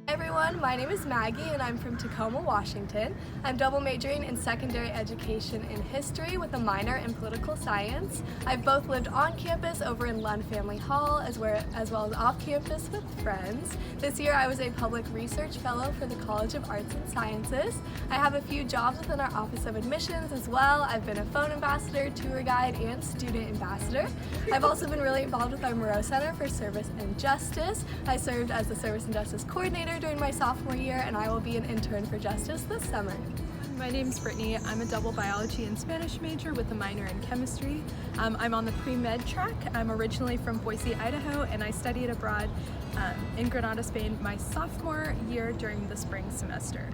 Hi everyone, my name is Maggie and I'm from Tacoma, Washington. I'm double majoring in secondary education in history with a minor in political science. I've both lived on campus over in Lund Family Hall as well as off campus with friends. This year I was a public research fellow for the College of Arts and Sciences. I have a few jobs within our Office of Admissions as well. I've been a phone ambassador, tour guide, and student ambassador. I've also been really involved with our Moreau Center for Service and Justice. I served as the Service and Justice Coordinator during my sophomore year, and I will be an intern for Justice this summer. My name's Brittany. I'm a double biology and Spanish major with a minor in chemistry. I'm on the pre-med track. I'm originally from Boise, Idaho, and I studied abroad in Granada, Spain my sophomore year during the spring semester.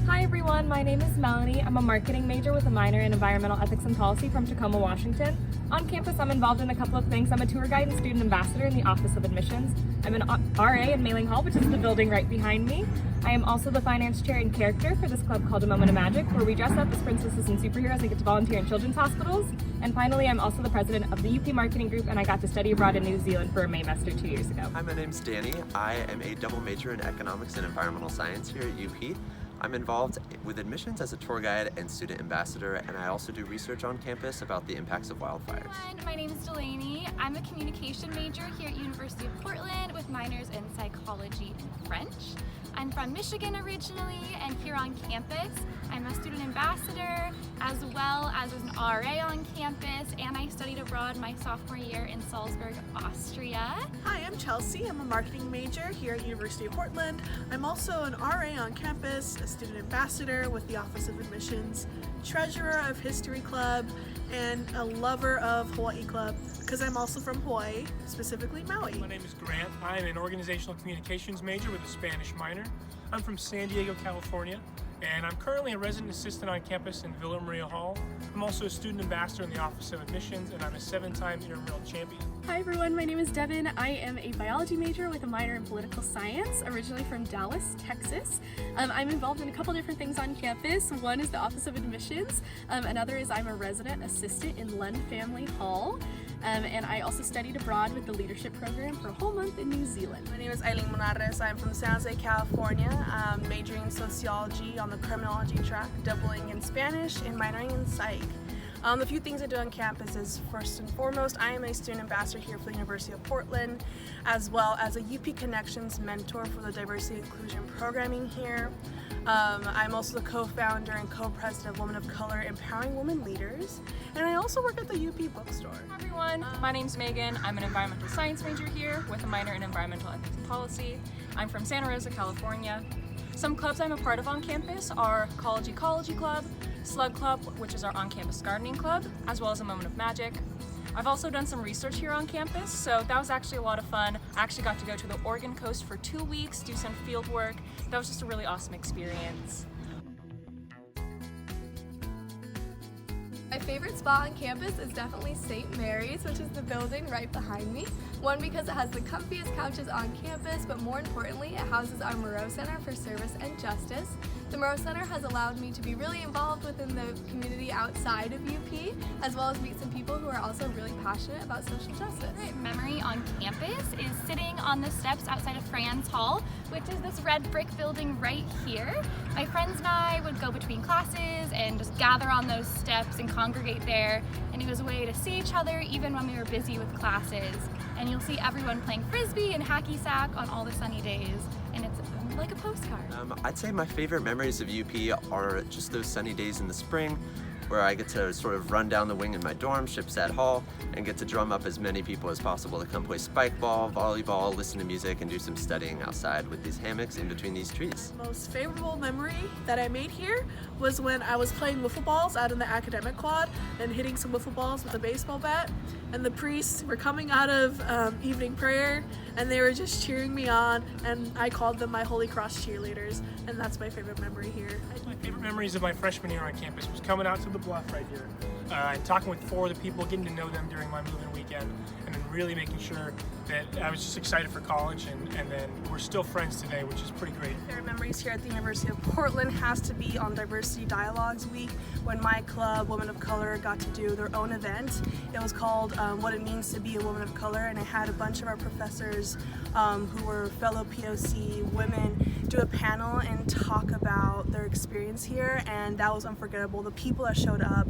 Hi everyone, my name is Melanie. I'm a marketing major with a minor in environmental ethics and policy from Tacoma, Washington. On campus, I'm involved in a couple of things. I'm a tour guide and student ambassador in the Office of Admissions. I'm an RA in Mailing Hall, which is the building right behind me. I am also the finance chair and character for this club called A Moment of Magic, where we dress up as princesses and superheroes and get to volunteer in children's hospitals. And finally, I'm also the president of the UP Marketing Group, and I got to study abroad in New Zealand for a Maymester 2 years ago. Hi, my name's Danny. I am a double major in economics and environmental science here at UP. I'm involved with admissions as a tour guide and student ambassador, and I also do research on campus about the impacts of wildfires. Hi, my name is Delaney. I'm a communication major here at University of Portland with minors in psychology and French. I'm from Michigan originally, and here on campus I'm a student ambassador as well as an RA on campus, and I studied abroad my sophomore year in Salzburg, Austria. Hi, I'm Chelsea. I'm a marketing major here at University of Portland. I'm also an RA on campus, a student ambassador with the Office of Admissions, treasurer of History Club, and a lover of Hawaii Club because I'm also from Hawaii, specifically Maui. My name is Grant. I'm an organizational communications major with a Spanish minor. I'm from San Diego, California, and I'm currently a resident assistant on campus in Villa Maria Hall. I'm also a student ambassador in the Office of Admissions, and I'm a 7-time intramural champion. Hi everyone, my name is Devin. I am a biology major with a minor in political science, originally from Dallas, Texas. I'm involved in a couple different things on campus. One is the Office of Admissions, another is I'm a resident assistant in Lund Family Hall, and I also studied abroad with the leadership program for a whole month in New Zealand. My name is Aileen Monares. I'm from San Jose, California, majoring in sociology on the criminology track, doubling in Spanish and minoring in psych. The few things I do on campus is, first and foremost, I am a student ambassador here for the University of Portland, as well as a UP Connections mentor for the diversity and inclusion programming here. I'm also the co-founder and co-president of Women of Color Empowering Women Leaders, and I also work at the UP bookstore. Hi everyone, my name's Megan. I'm an environmental science major here with a minor in environmental ethics and policy. I'm from Santa Rosa, California. Some clubs I'm a part of on campus are College Ecology Club, Slug Club, which is our on-campus gardening club, as well as A Moment of Magic. I've also done some research here on campus, so that was actually a lot of fun. I actually got to go to the Oregon coast for 2 weeks, do some field work. That was just a really awesome experience. My favorite spot on campus is definitely St. Mary's, which is the building right behind me. One, because it has the comfiest couches on campus, but more importantly, it houses our Moreau Center for Service and Justice. The Moreau Center has allowed me to be really involved within the community outside of UP, as well as meet some people who are also really passionate about social justice. My favorite memory on campus is sitting on the steps outside of Franz Hall, which is this red brick building right here. My friends and I would go between classes and just gather on those steps and congregate there, and it was a way to see each other even when we were busy with classes. And you'll see everyone playing frisbee and hacky sack on all the sunny days, and it's like a postcard. I'd say my favorite memories of UP are just those sunny days in the spring where I get to sort of run down the wing in my dorm, Shipstead Hall, and get to drum up as many people as possible to come play spike ball, volleyball, listen to music, and do some studying outside with these hammocks in between these trees. Most favorable memory that I made here was when I was playing wiffle balls out in the academic quad and hitting some wiffle balls with a baseball bat, and the priests were coming out of evening prayer and they were just cheering me on, and I called them my Holy Cross cheerleaders, and that's my favorite memory here. My favorite memories of my freshman year on campus was coming out to the bluff right here and talking with 4 of the people, getting to know them during my move-in weekend, and then really making sure that I was just excited for college, and then we're still friends today, which is pretty great. Favorite memories here at the University of Portland has to be on Diversity Dialogues Week when my club, Women of Color, got to do their own event. It was called What It Means to Be a Woman of Color, and it had a bunch of our professors who were fellow POC women do a panel and talk about their experience here, and that was unforgettable. The people that showed up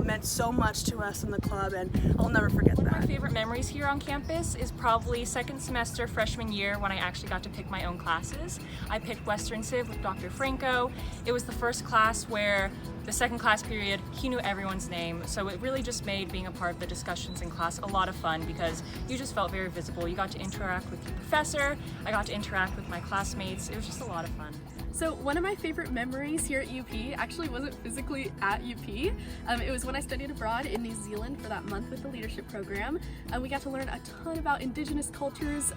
meant so much to us in the club, and I'll never forget that. One of my favorite memories here on campus is probably second semester freshman year when I actually got to pick my own classes. I picked Western Civ with Dr. Franco. It was the first class where the second class period, he knew everyone's name, so it really just made being a part of the discussions in class a lot of fun because you just felt very visible. You got to interact with your professor, I got to interact with my classmates. It was just a lot of fun. So one of my favorite memories here at UP actually wasn't physically at UP. It was when I studied abroad in New Zealand for that month with the leadership program. We got to learn a ton about indigenous cultures,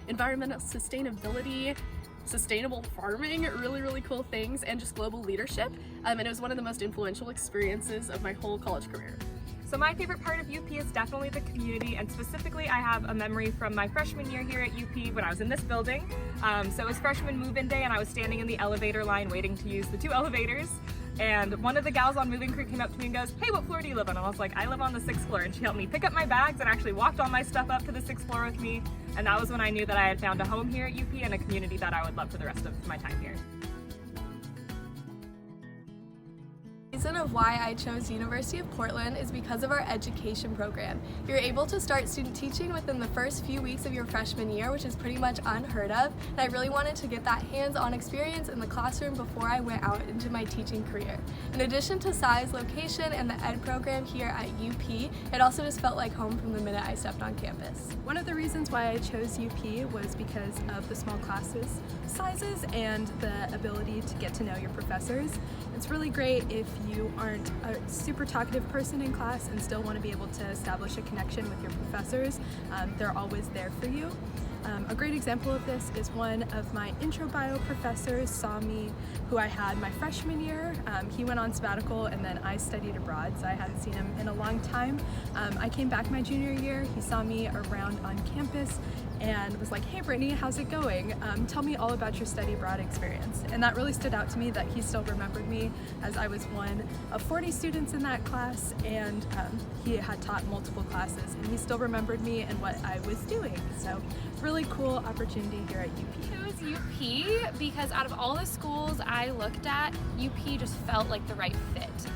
environmental sustainability, sustainable farming, really cool things, and just global leadership. And it was one of the most influential experiences of my whole college career. So my favorite part of UP is definitely the community, and specifically I have a memory from my freshman year here at UP when I was in this building. So it was freshman move-in day and I was standing in the elevator line waiting to use the 2 elevators, and one of the gals on Moving Crew came up to me and goes, "Hey, what floor do you live on?" And I was like, "I live on the 6th floor," and she helped me pick up my bags and actually walked all my stuff up to the 6th floor with me, and that was when I knew that I had found a home here at UP and a community that I would love for the rest of my time here. The reason of why I chose University of Portland is because of our education program. You're able to start student teaching within the first few weeks of your freshman year, which is pretty much unheard of, and I really wanted to get that hands-on experience in the classroom before I went out into my teaching career. In addition to size, location, and the ed program here at UP, it also just felt like home from the minute I stepped on campus. One of the reasons why I chose UP was because of the small classes sizes and the ability to get to know your professors. It's really great if you aren't a super talkative person in class and still want to be able to establish a connection with your professors. They're always there for you. A great example of this is one of my intro bio professors saw me, who I had my freshman year. He went on sabbatical and then I studied abroad, so I hadn't seen him in a long time. I came back my junior year, he saw me around on campus and was like, "Hey Brittany, how's it going? Tell me all about your study abroad experience." And that really stood out to me that he still remembered me, as I was one of 40 students in that class, and he had taught multiple classes and he still remembered me and what I was doing. So really cool opportunity here at UP. I chose UP because out of all the schools I looked at, UP just felt like the right fit.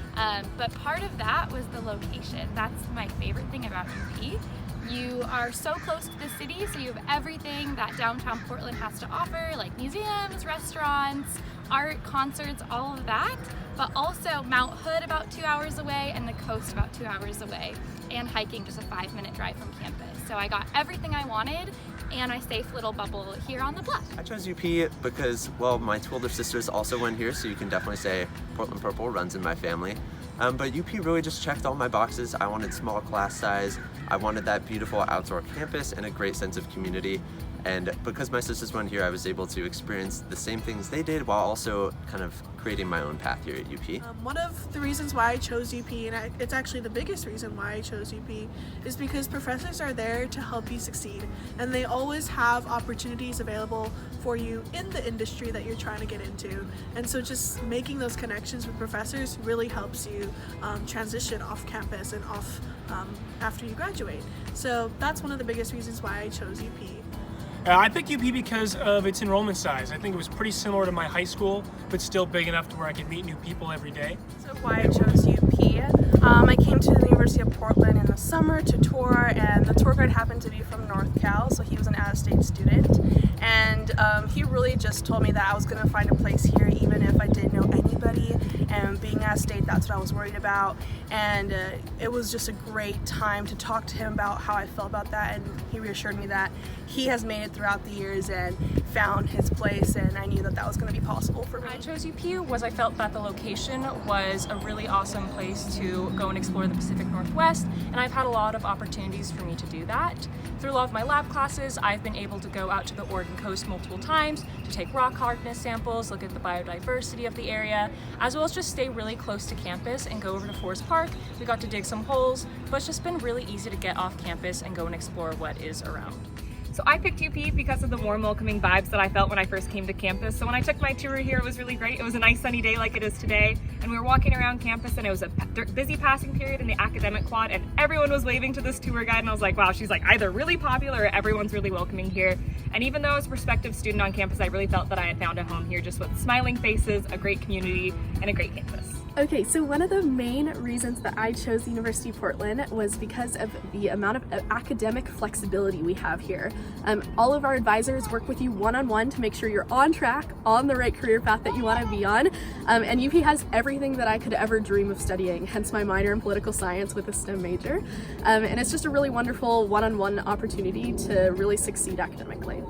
But part of that was the location. That's my favorite thing about UP. You are so close to the city, so you have everything that downtown Portland has to offer, like museums, restaurants, art, concerts, all of that, but also Mount Hood about 2 hours away and the coast about 2 hours away, and hiking just a 5-minute drive from campus. So I got everything I wanted and my safe little bubble here on the bluff. I chose UP because, well, my 2 older sisters also went here, so you can definitely say Portland Purple runs in my family. But UP really just checked all my boxes. I wanted small class size, I wanted that beautiful outdoor campus and a great sense of community. And because my sisters went here, I was able to experience the same things they did while also kind of creating my own path here at UP. One of the reasons why I chose UP, and it's actually the biggest reason why I chose UP, is because professors are there to help you succeed. And they always have opportunities available for you in the industry that you're trying to get into. And so just making those connections with professors really helps you transition off campus and off after you graduate. So that's one of the biggest reasons why I chose UP. I picked UP because of its enrollment size. I think it was pretty similar to my high school, but still big enough to where I could meet new people every day. So why I chose UP, I came to the University of Portland in the summer to tour, and the tour guide happened to be from North Cal, so he was an out-of-state student. And he really just told me that I was going to find a place here even if I didn't know anybody, and being out of state, that's what I was worried about. And it was just a great time to talk to him about how I felt about that, and he reassured me that he has made it throughout the years and found his place, and I knew that that was going to be possible for me. I chose UP was I felt that the location was a really awesome place to go and explore the Pacific Northwest, and I've had a lot of opportunities for me to do that. Through a lot of my lab classes, I've been able to go out to the Oregon coast multiple times to take rock hardness samples, look at the biodiversity of the area, as well as just stay really close to campus and go over to Forest Park. We got to dig some holes, but it's just been really easy to get off campus and go and explore what is around. So I picked UP because of the warm, welcoming vibes that I felt when I first came to campus. So when I took my tour here, it was really great. It was a nice sunny day like it is today, and we were walking around campus, and it was a busy passing period in the academic quad, and everyone was waving to this tour guide, and I was like, wow, she's like either really popular or everyone's really welcoming here. And even though I was a prospective student on campus, I really felt that I had found a home here, just with smiling faces, a great community, and a great campus. Okay, so one of the main reasons that I chose University of Portland was because of the amount of academic flexibility we have here. All of our advisors work with you one-on-one to make sure you're on track, on the right career path that you want to be on. And UP has everything that I could ever dream of studying, hence my minor in political science with a STEM major. And it's just a really wonderful one-on-one opportunity to really succeed academically.